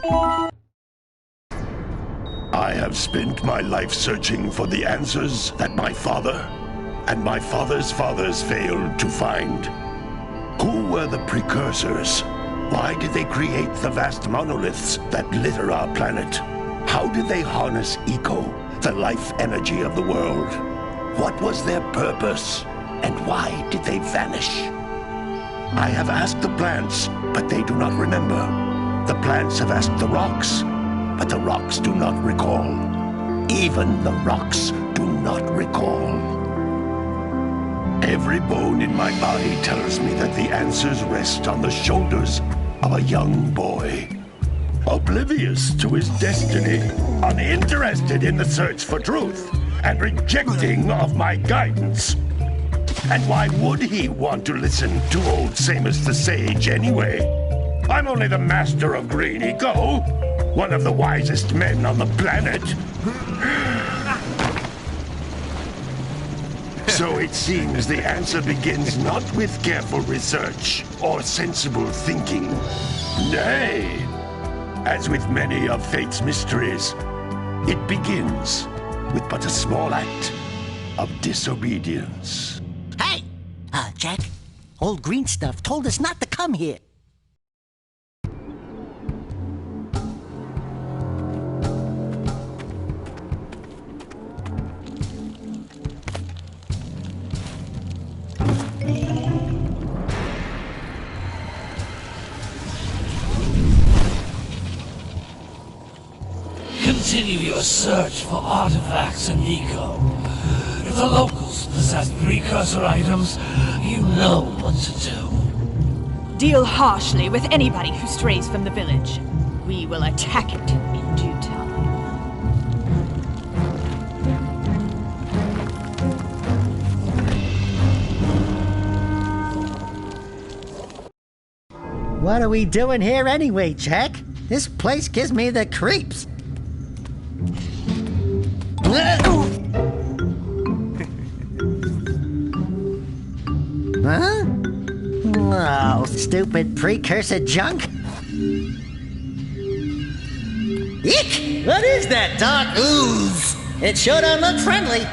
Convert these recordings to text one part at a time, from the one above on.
I have spent my life searching for the answers that my father and my father's fathers failed to find. Who were the precursors? Why did they create the vast monoliths that litter our planet? How did they harness eco, the life energy of the world? What was their purpose? And why did they vanish? I have asked the plants, but they do not remember. The plants have asked the rocks, but the rocks do not recall. Even the rocks do not recall. Every bone in my body tells me that the answers rest on the shoulders of a young boy. Oblivious to his destiny, uninterested in the search for truth, and rejecting of my guidance. And why would he want to listen to old Samus the Sage anyway? I'm only the master of green eco, one of the wisest men on the planet. So it seems the answer begins not with careful research or sensible thinking. Nay, as with many of fate's mysteries, it begins with but a small act of disobedience. Hey! Jack, old green stuff told us not to come here. Continue your search for artifacts and eco. If the locals possess precursor items, you know what to do. Deal harshly with anybody who strays from the village. We will attack it in due time. What are we doing here anyway, Jack? This place gives me the creeps. Huh? Oh, stupid precursor junk. Eek! What is that dark ooze? It sure don't look friendly.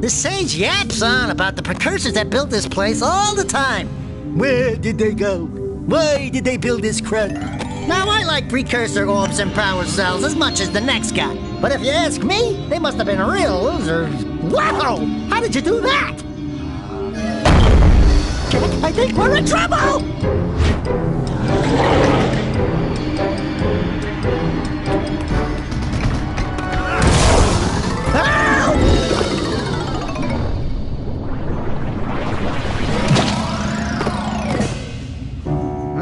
The sage yaps on about the precursors that built this place all the time. Where did they go? Why did they build this crud? Now, I like precursor orbs and power cells as much as the next guy. But if you ask me, they must have been real losers. Wow! How did you do that? I think we're in trouble!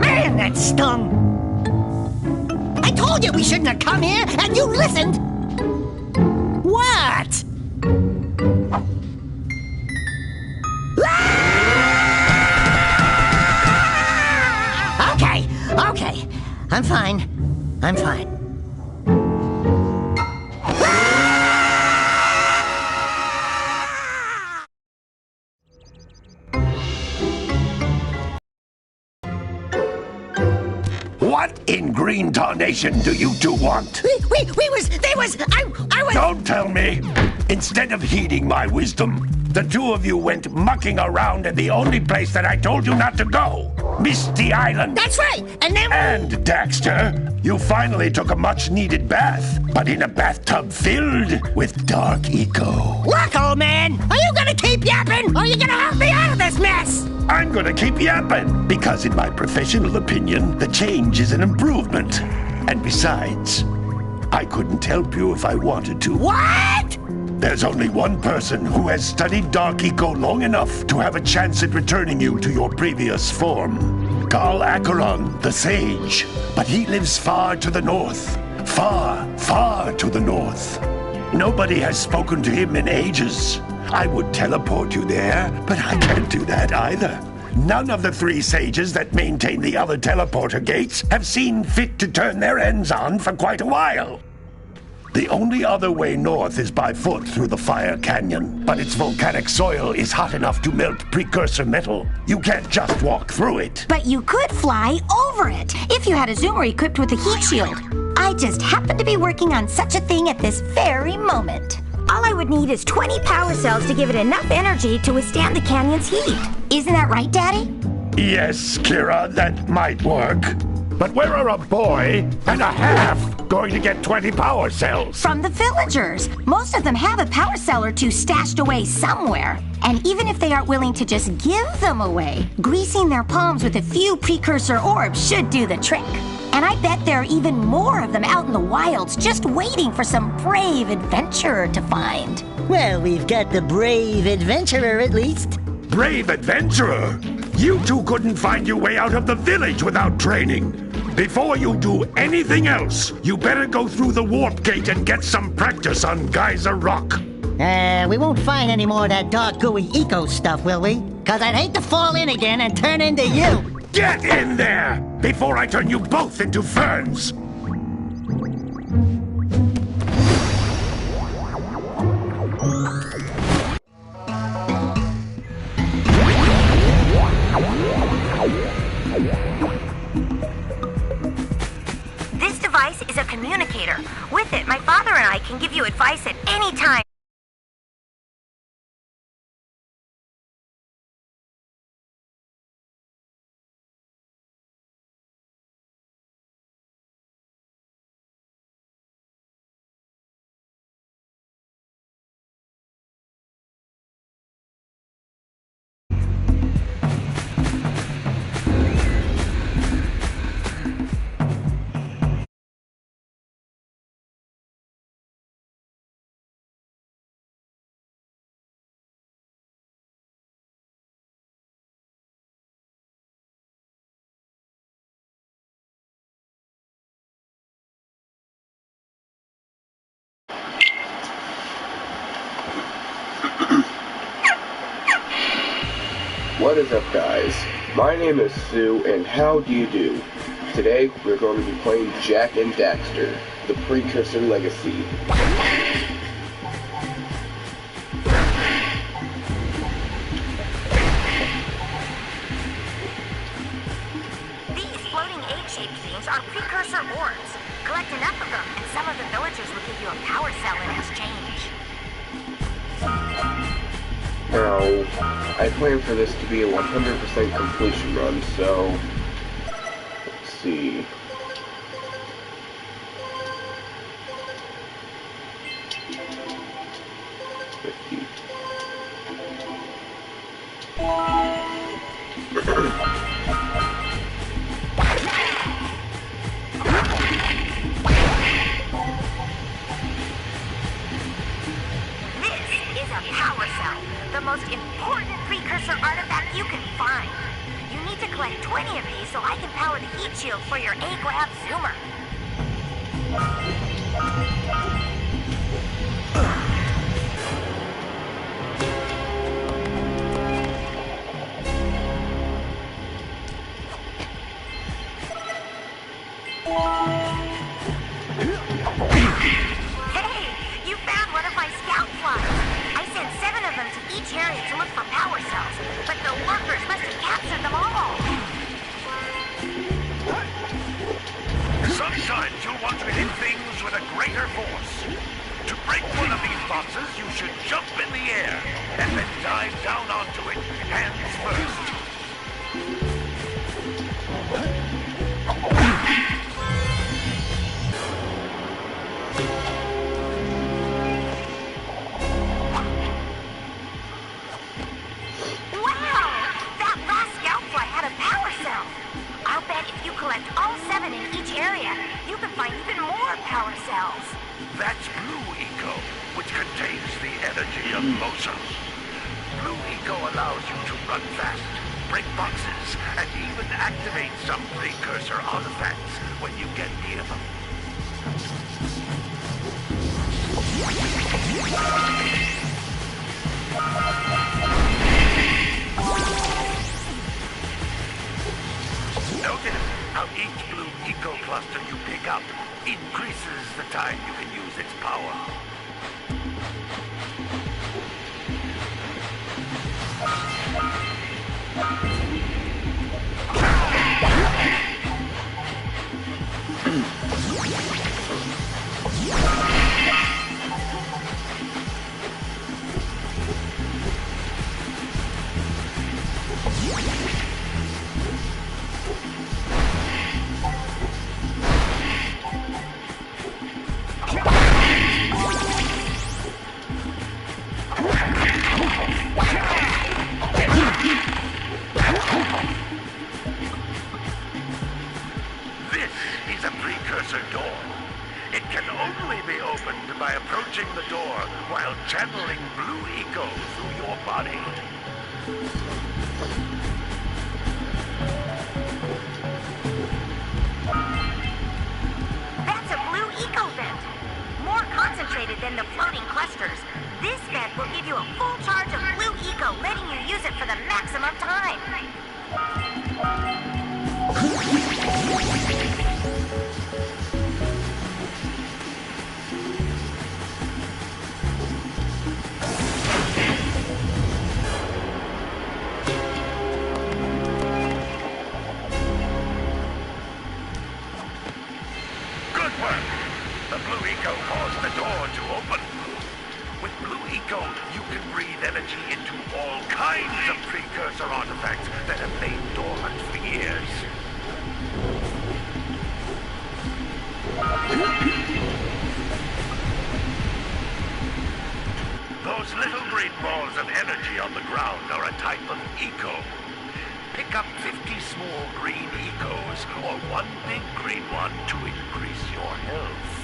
Man, that stung! I told you we shouldn't have come here, and you listened! What? Okay. I'm fine. What in green tarnation do you two want? I was... Don't tell me! Instead of heeding my wisdom, the two of you went mucking around in the only place that I told you not to go, Misty Island. That's right, and then... And, Daxter, you finally took a much-needed bath, but in a bathtub filled with dark eco. Look, old man, are you gonna keep yapping, or are you gonna help me out of this mess? I'm gonna keep yapping, because in my professional opinion, the change is an improvement. And besides, I couldn't help you if I wanted to. What? There's only one person who has studied Dark Eco long enough to have a chance at returning you to your previous form. Carl Acheron, the Sage. But he lives far to the north. Far, far to the north. Nobody has spoken to him in ages. I would teleport you there, but I can't do that either. None of the three sages that maintain the other teleporter gates have seen fit to turn their ends on for quite a while. The only other way north is by foot through the Fire Canyon, but its volcanic soil is hot enough to melt precursor metal. You can't just walk through it. But you could fly over it if you had a zoomer equipped with a heat shield. I just happen to be working on such a thing at this very moment. All I would need is 20 power cells to give it enough energy to withstand the canyon's heat. Isn't that right, Daddy? Yes, Kira, that might work. But where are a boy and a half going to get 20 power cells? From the villagers. Most of them have a power cell or two stashed away somewhere. And even if they aren't willing to just give them away, greasing their palms with a few precursor orbs should do the trick. And I bet there are even more of them out in the wilds just waiting for some brave adventurer to find. Well, we've got the brave adventurer at least. Brave adventurer? You two couldn't find your way out of the village without training. Before you do anything else, you better go through the warp gate and get some practice on Geyser Rock. We won't find any more of that dark gooey eco stuff, will we? 'Cause I'd hate to fall in again and turn into you. Get in there before I turn you both into ferns. This device is a communicator. With it, my father and I can give you advice at any time. What is up, guys? My name is Sue, and how do you do? Today, we're going to be playing Jak and Daxter, the Precursor Legacy. These floating egg-shaped things are precursor orbs. Collect enough of them, and some of the villagers will give you a power cell in exchange. Now, I plan for this to be a 100% completion run, so let's see. The most important precursor artifact you can find. You need to collect 20 of these so I can power the heat shield for your A-Grab zoomer. Hey, you found one of my scout flies. I sent 7 of them to each area to look for power cells, but the workers must have captured them all. Sometimes you'll want to hit things with a greater force. To break one of these boxes, you should jump in the air and then dive down onto it, hands first. Power cells. That's Blue Eco, which contains the energy of Moses. Blue Eco allows you to run fast, break boxes, and even activate some precursor artifacts when you get near them. Notice how each Blue Eco cluster you pick up increases the time you can use its power. By approaching the door while channeling blue eco through your body. That's a blue eco vent. More concentrated than the floating clusters. This vent will give you a full charge of blue eco, letting you use it for the maximum time. The blue eco caused the door to open. With blue eco, you can breathe energy into all kinds of precursor artifacts that have lain dormant for years. Those little green balls of energy on the ground are a type of eco. Pick up 50 small green ecos, or one big green one to increase your health.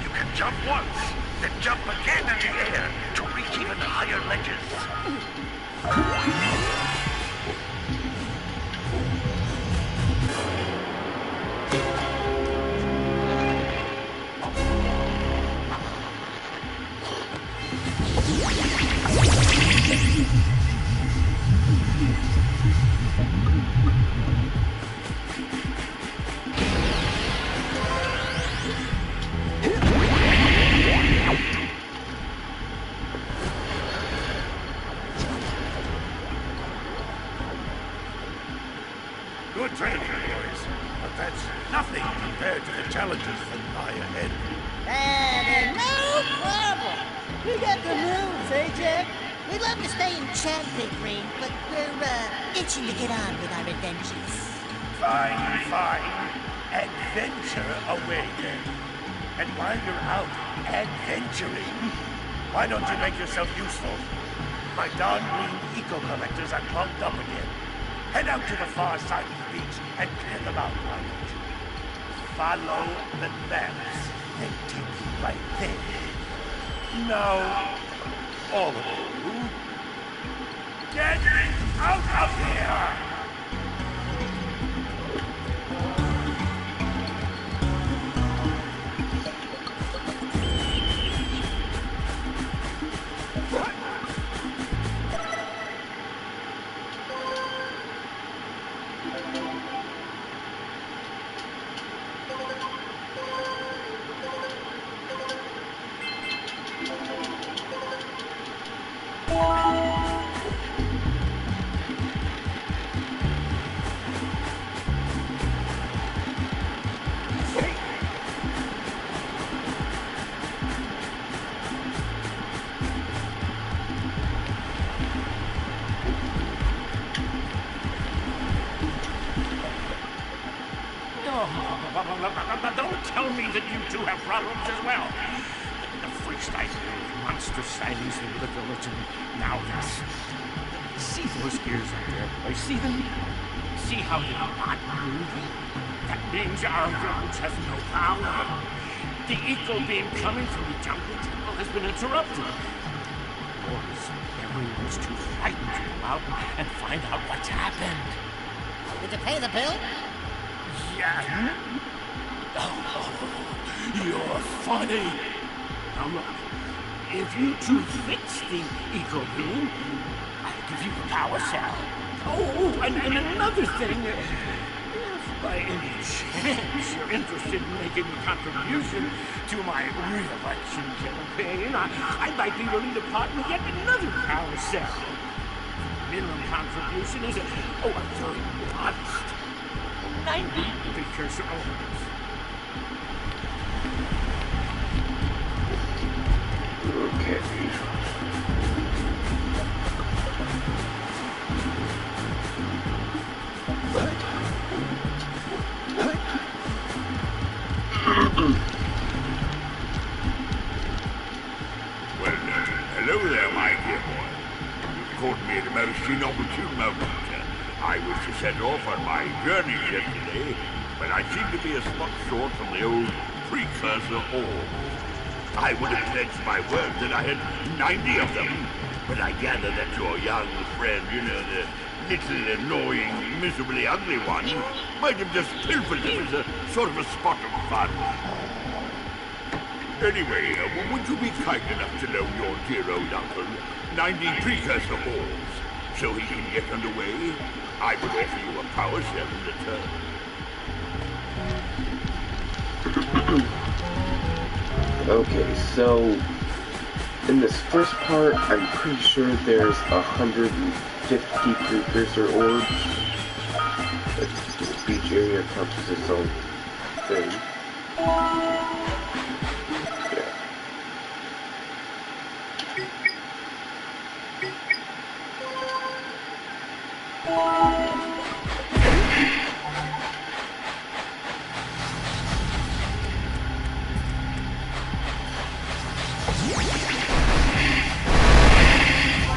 You can jump once, then jump again in the air to reach even higher ledges. Good training, boys, but that's nothing compared to the challenges that lie ahead. No problem. We got the moves, eh, Jack? We'd love to stay in Chadwick Green, but we're itching to get on with our adventures. Fine, fine. Adventure away then. And while you're out adventuring, why don't you make yourself useful? My darn green eco-collectors are plugged up again. Head out to the far side of the beach and clear them out, why don't you? Follow the maps. They take you right there. Now, all of you, get out of here! Don't tell me that you two have problems as well. The first I heard monster sightings over the village, and now this. See those ears up there, boy? See them? See how they're not moving? That means our village has no power. The eco beam coming from the jungle temple has been interrupted. Boys, everyone's too frightened to come out and find out what's happened. Did you pay the bill? Yeah. Oh, you're funny. Now look, if you two fix the eco beam, I'll give you the power cell. Oh, and another thing, if by any chance you're interested in making a contribution to my re-election campaign, I might be willing to part with yet another power cell. Minimum contribution is a very modest 90 precursor orbs. Okay. Well, hello there, my dear boy. You've caught me at a most inopportune moment. I was to set off on my journey yesterday, but I seem to be a spot short from the old precursor orb. I would have pledged my word that I had 90 of them, but I gather that your young friend, you know, the little annoying, miserably ugly one, might have just pilfered them as a sort of a spot of fun. Anyway, would you be kind enough to loan your dear old uncle 90 precursor orbs so he can get underway? I would offer you a power cell in return. Okay, so in this first part, I'm pretty sure there's 150 precursor orbs. The beach area counts as its own thing.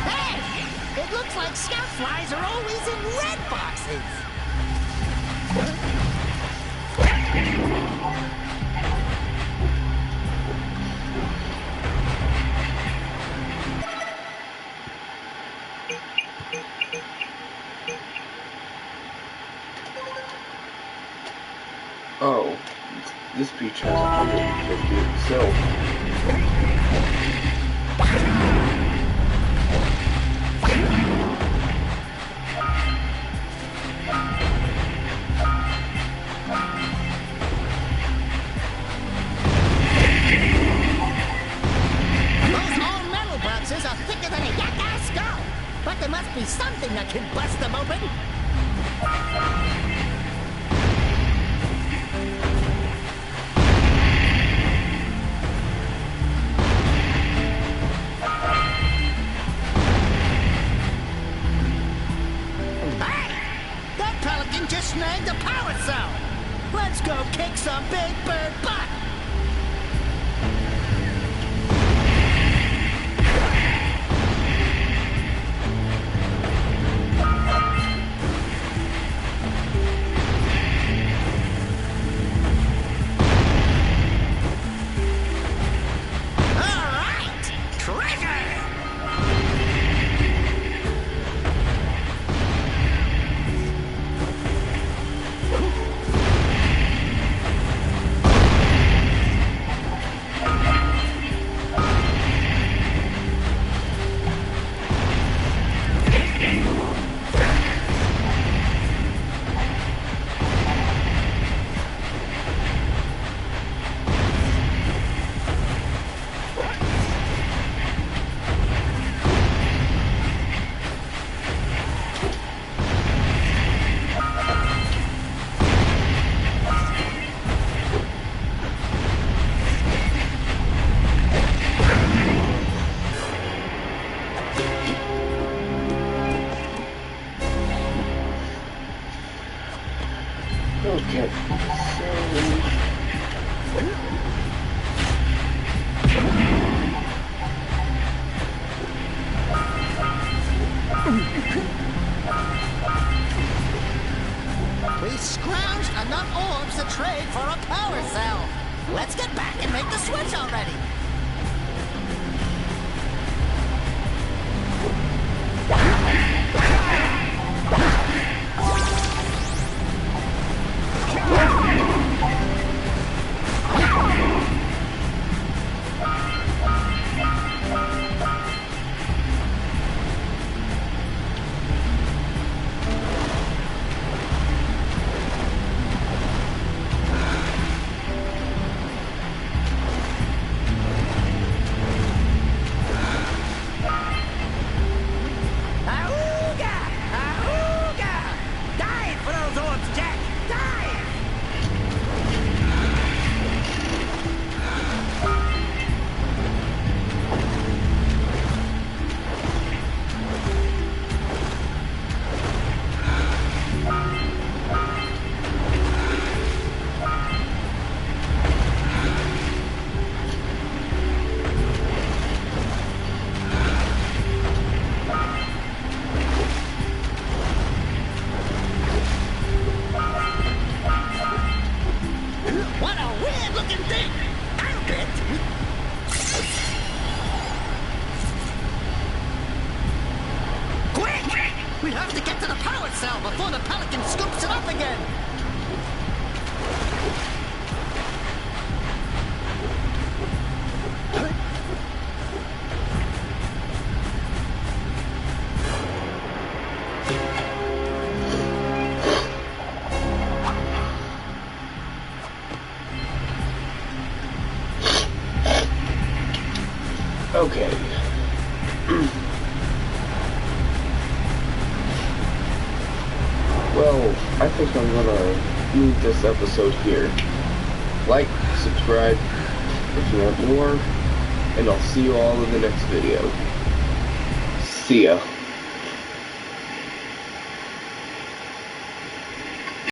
Hey! It looks like scout flies are always in red boxes. Oh, this beach has 150 itself. Those all-metal boxes are thicker than a yak-ass skull, but there must be something that can bust them open. That pelican just snagged a power cell. Let's go kick some big bird butt. All right, treasure. Okay, so... We scrounged enough orbs to trade for a power cell. Let's get back and make the switch already. What a weird-looking thing! I'll bet. Quick! We have to get to the power cell before the Pelican scoops it up again! Okay. Well, I think I'm gonna leave this episode here. Like, subscribe if you want more, and I'll see you all in the next video. See ya.